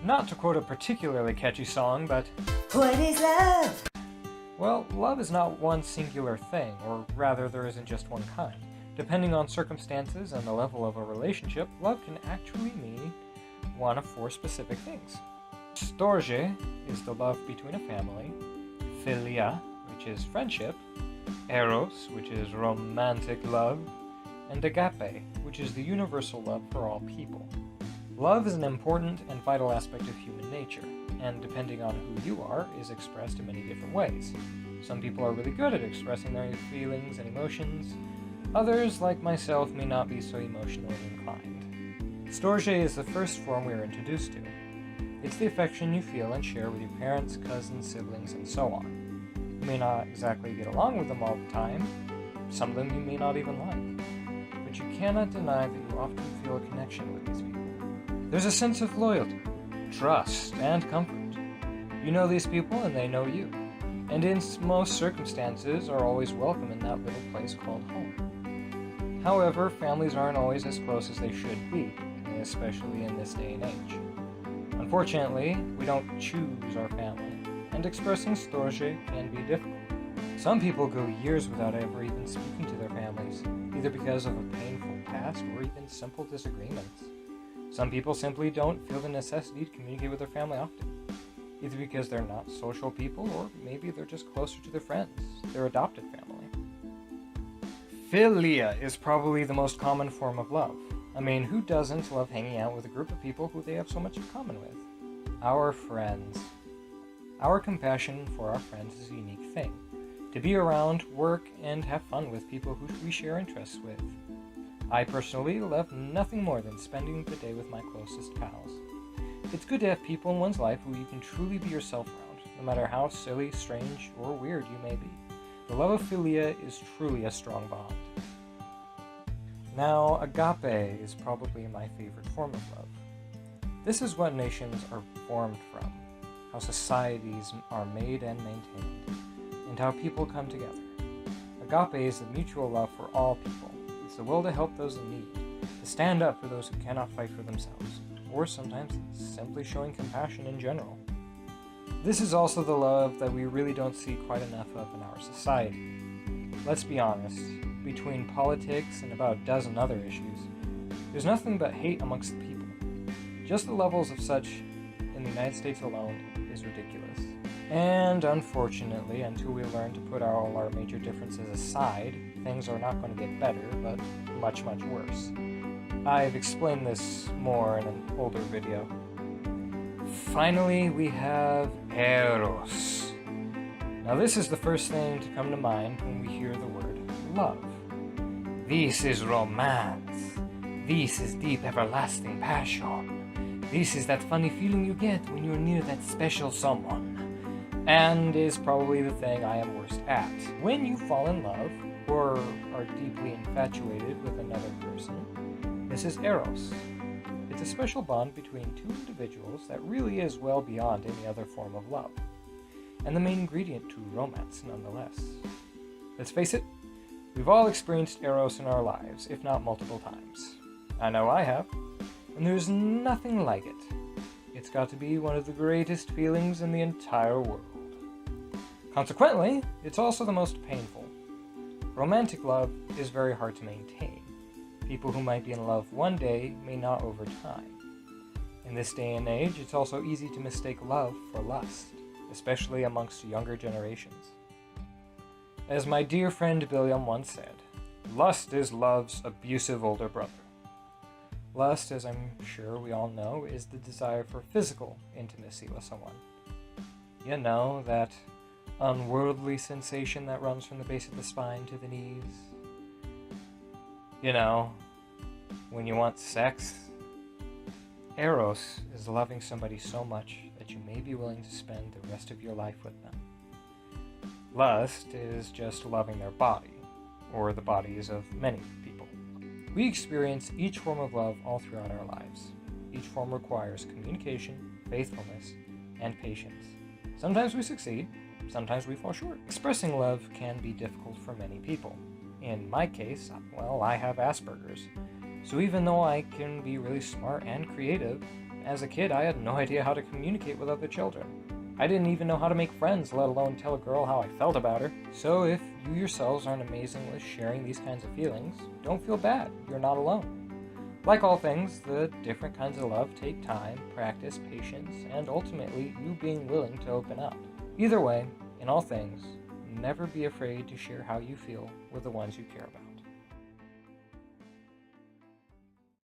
Not to quote a particularly catchy song, but What is love? well, love is not one singular thing, or rather there isn't just one kind. Depending on circumstances and the level of a relationship, love can actually mean one of 4 specific things. Storge is the love between a family, philia, which is friendship, eros, which is romantic love, and agape, which is the universal love for all people. Love is an important and vital aspect of human nature, and depending on who you are, is expressed in many different ways. Some people are really good at expressing their feelings and emotions. Others, like myself, may not be so emotionally inclined. Storge is the first form we are introduced to. It's the affection you feel and share with your parents, cousins, siblings, and so on. You may not exactly get along with them all the time. Some of them you may not even like. But you cannot deny that you often feel a connection with these people. There's a sense of loyalty, trust, and comfort. You know these people and they know you, and in most circumstances are always welcome in that little place called home. However, families aren't always as close as they should be, especially in this day and age. Unfortunately, we don't choose our family, and expressing storge can be difficult. Some people go years without ever even speaking to their families, either because of a painful past or even simple disagreements. Some people simply don't feel the necessity to communicate with their family often, either because they're not social people or maybe they're just closer to their friends, their adopted family. Philia is probably the most common form of love. I mean, who doesn't love hanging out with a group of people who they have so much in common with? Our friends. Our compassion for our friends is a unique thing. To be around, work, and have fun with people who we share interests with. I personally love nothing more than spending the day with my closest pals. It's good to have people in one's life who you can truly be yourself around, no matter how silly, strange, or weird you may be. The love of philia is truly a strong bond. Now, agape is probably my favorite form of love. This is what nations are formed from, how societies are made and maintained, and how people come together. Agape is the mutual love for all people. It's the will to help those in need, to stand up for those who cannot fight for themselves, or sometimes simply showing compassion in general. This is also the love that we really don't see quite enough of in our society. Let's be honest, between politics and about a dozen other issues, there's nothing but hate amongst the people. Just the levels of such in the United States alone is ridiculous. And unfortunately, until we learn to put all our major differences aside, things are not going to get better, but much, much worse. I've explained this more in an older video. Finally, we have eros. Now this is the first thing to come to mind when we hear the word love. This is romance. This is deep, everlasting passion. This is that funny feeling you get when you're near that special someone. And is probably the thing I am worst at. When you fall in love, or are deeply infatuated with another person, this is eros. It's a special bond between 2 individuals that really is well beyond any other form of love, and the main ingredient to romance nonetheless. Let's face it, we've all experienced eros in our lives, if not multiple times. I know I have, and there's nothing like it. It's got to be one of the greatest feelings in the entire world. Consequently, it's also the most painful. Romantic love is very hard to maintain. People who might be in love one day may not over time. In this day and age, it's also easy to mistake love for lust, especially amongst younger generations. As my dear friend Billiam once said, lust is love's abusive older brother. Lust, as I'm sure we all know, is the desire for physical intimacy with someone. You know, that unworldly sensation that runs from the base of the spine to the knees. You know, when you want sex. Eros is loving somebody so much that you may be willing to spend the rest of your life with them. Lust is just loving their body, or the bodies of many people. We experience each form of love all throughout our lives. Each form requires communication, faithfulness, and patience. Sometimes we succeed, sometimes we fall short. Expressing love can be difficult for many people. In my case, well, I have Asperger's. So even though I can be really smart and creative, As a kid, I had no idea how to communicate with other children. I didn't even know how to make friends, let alone tell a girl how I felt about her. So if you yourselves aren't amazing with sharing these kinds of feelings, don't feel bad. You're not alone. Like all things, the different kinds of love take time, practice, patience, and ultimately you being willing to open up. Either way, in all things, never be afraid to share how you feel with the ones you care about.